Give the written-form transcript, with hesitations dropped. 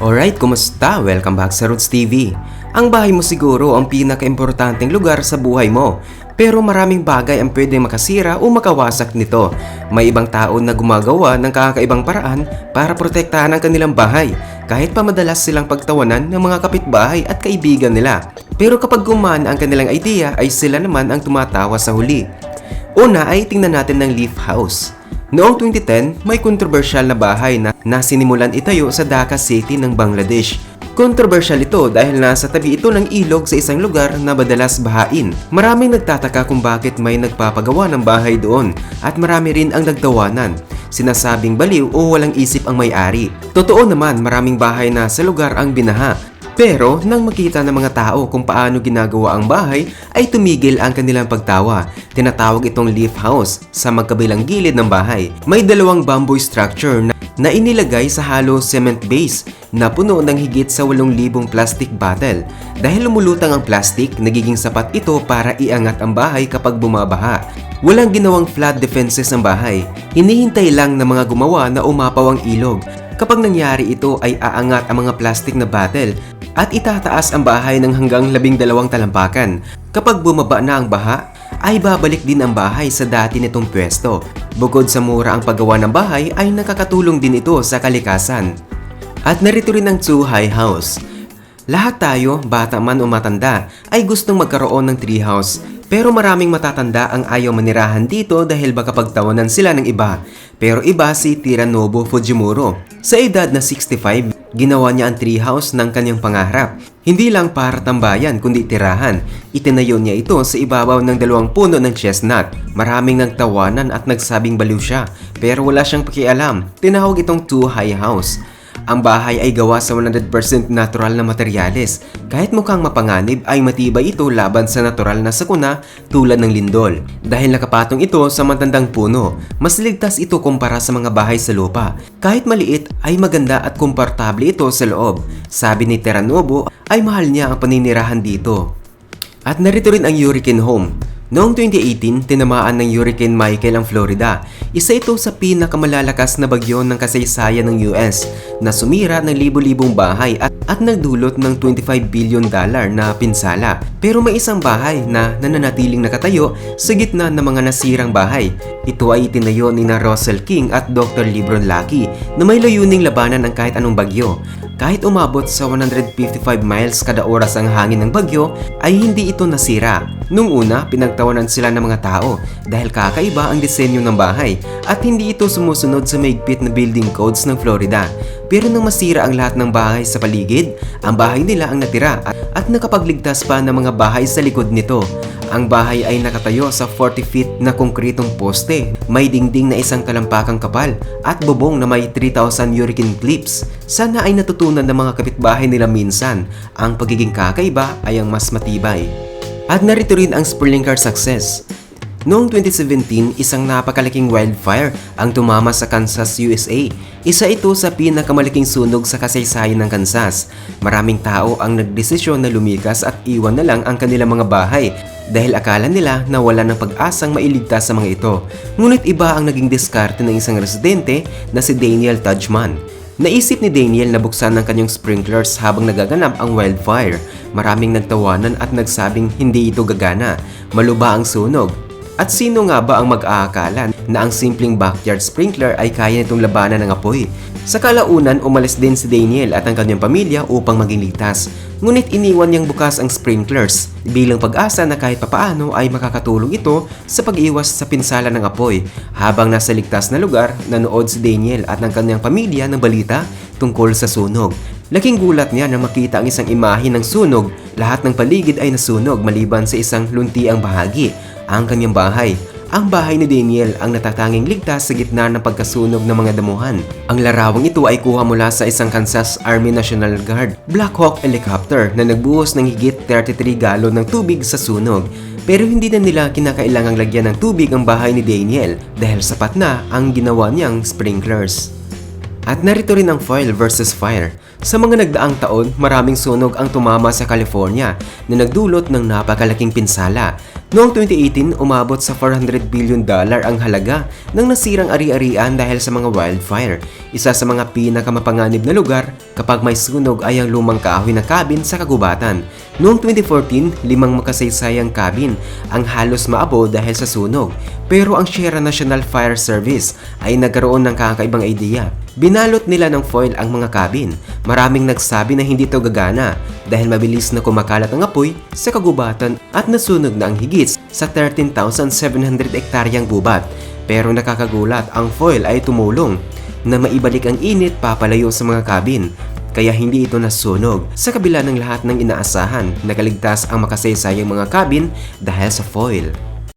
Alright, kumusta? Welcome back sa Roots TV. Ang bahay mo siguro ang pinaka-importanteng lugar sa buhay mo. Pero maraming bagay ang pwedeng makasira o makawasak nito. May ibang tao na gumagawa ng kakaibang paraan para protektahan ang kanilang bahay, kahit pa madalas silang pagtawanan ng mga kapitbahay at kaibigan nila. Pero kapag gumana ang kanilang idea ay sila naman ang tumatawa sa huli. Una ay tingnan natin ng Leaf House. Noong 2010, may kontrobersyal na bahay na sinimulan itayo sa Dhaka City ng Bangladesh. Kontrobersyal ito dahil nasa tabi ito ng ilog sa isang lugar na madalas bahain. Maraming nagtataka kung bakit may nagpapagawa ng bahay doon at marami rin ang nagtawanan. Sinasabing baliw o walang isip ang may-ari. Totoo naman, maraming bahay na sa lugar ang binaha. Pero nang makita ng mga tao kung paano ginagawa ang bahay ay tumigil ang kanilang pagtawa. Tinatawag itong leaf house sa magkabilang gilid ng bahay. May dalawang bamboo structure na inilagay sa hollow cement base na puno ng higit sa 8,000 plastic bottle. Dahil lumulutang ang plastic, nagiging sapat ito para iangat ang bahay kapag bumabaha. Walang ginawang flood defenses ang bahay. Hinihintay lang ng mga gumawa na umapaw ang ilog. Kapag nangyari ito ay aangat ang mga plastic na bottle at itataas ang bahay ng hanggang 12 talampakan. Kapag bumaba na ang baha, ay babalik din ang bahay sa dati nitong pwesto. Bukod sa mura ang paggawa ng bahay ay nakakatulong din ito sa kalikasan. At narito rin ang Tsuhai House. Lahat tayo, bata man o matanda, ay gustong magkaroon ng tree house. Pero maraming matatanda ang ayaw manirahan dito dahil baka pagtawanan sila ng iba. Pero iba si Tiranobu Fujimuro. Sa edad na 65, ginawa niya ang treehouse ng kanyang pangarap. Hindi lang para tambayan kundi tirahan. Itinayo niya ito sa ibabaw ng 2 puno ng chestnut. Maraming nagtawanan at nagsabing baliw siya. Pero wala siyang pakialam. Tinawag itong Tsuhai House. Ang bahay ay gawa sa 100% natural na materyales. Kahit mukhang mapanganib ay matibay ito laban sa natural na sakuna tulad ng lindol. Dahil nakapatong ito sa matandang puno, mas ligtas ito kumpara sa mga bahay sa lupa. Kahit maliit ay maganda at komportable ito sa loob. Sabi ni Teranobu ay mahal niya ang paninirahan dito. At narito rin ang Hurricane Home. Noong 2018, tinamaan ng Hurricane Michael ang Florida. Isa ito sa pinakamalalakas na bagyo ng kasaysayan ng US na sumira ng libo-libong bahay at nagdulot ng $25 billion na pinsala. Pero may isang bahay na nananatiling nakatayo sa gitna ng mga nasirang bahay. Ito ay itinayo ni na Russell King at Dr. Lebron Lackey na may layuning labanan ang kahit anong bagyo. Kahit umabot sa 155 miles kada oras ang hangin ng bagyo, ay hindi ito nasira. Nung una, pinagtawanan sila ng mga tao dahil kakaiba ang disenyo ng bahay at hindi ito sumusunod sa maigpit na building codes ng Florida. Pero nang masira ang lahat ng bahay sa paligid, ang bahay nila ang natira at nakapagligtas pa ng mga bahay sa likod nito. Ang bahay ay nakatayo sa 40 feet na konkretong poste, may dingding na 1 talampakang kapal at bubong na may 3,000 hurricane clips. Sana ay natutunan ng mga kapitbahay nila minsan, ang pagiging kakaiba ay ang mas matibay. At narito rin ang sprinkler success. Noong 2017, isang napakalaking wildfire ang tumama sa Kansas, USA. Isa ito sa pinakamalaking sunog sa kasaysayan ng Kansas. Maraming tao ang nagdesisyon na lumikas at iwan na lang ang kanilang mga bahay dahil akala nila na wala ng pag-asang mailigtas sa mga ito. Ngunit iba ang naging diskarte ng isang residente na si Daniel Tajman. Naisip ni Daniel na buksan ng kanyang sprinklers habang nagaganap ang wildfire. Maraming nagtawanan at nagsabing hindi ito gagana, maluba ang sunog. At sino nga ba ang mag-aakala na ang simpleng backyard sprinkler ay kaya nitong labanan ng apoy? Sa kalaunan, umalis din si Daniel at ang kanyang pamilya upang maging ligtas. Ngunit iniwan niyang bukas ang sprinklers bilang pag-asa na kahit papaano ay makakatulong ito sa pag-iwas sa pinsala ng apoy. Habang nasa ligtas na lugar, nanood si Daniel at ang kanyang pamilya ng balita tungkol sa sunog. Laking gulat niya nang makita ang isang imahe ng sunog. Lahat ng paligid ay nasunog maliban sa isang luntiang bahagi, ang kanyang bahay. Ang bahay ni Daniel ang natatanging ligtas sa gitna ng pagkasunog ng mga damuhan. Ang larawang ito ay kuha mula sa isang Kansas Army National Guard Black Hawk helicopter na nagbuhos ng higit 33 galon ng tubig sa sunog. Pero hindi na nila kinakailangang lagyan ng tubig ang bahay ni Daniel dahil sapat na ang ginawa niyang sprinklers. At narito rin ang foil versus fire. Sa mga nagdaang taon, maraming sunog ang tumama sa California na nagdulot ng napakalaking pinsala. Noong 2018, umabot sa $400 billion ang halaga ng nasirang ari-arian dahil sa mga wildfire. Isa sa mga pinakamapanganib na lugar kapag may sunog ay ang lumang kahoy na cabin sa kagubatan. Noong 2014, 5 makasaysayang cabin ang halos maabo dahil sa sunog. Pero ang Sierra National Fire Service ay nagkaroon ng kakaibang idea. Binalot nila ng foil ang mga cabin. Maraming nagsabi na hindi ito gagana dahil mabilis na kumakalat ang apoy sa kagubatan at nasunog na ang higit sa 13,700 ektaryang gubat. Pero nakakagulat, ang foil ay tumulong na maibalik ang init papalayo sa mga cabin. Kaya hindi ito nasunog. Sa kabila ng lahat ng inaasahan, nakaligtas ang makasaysayang mga cabin dahil sa foil.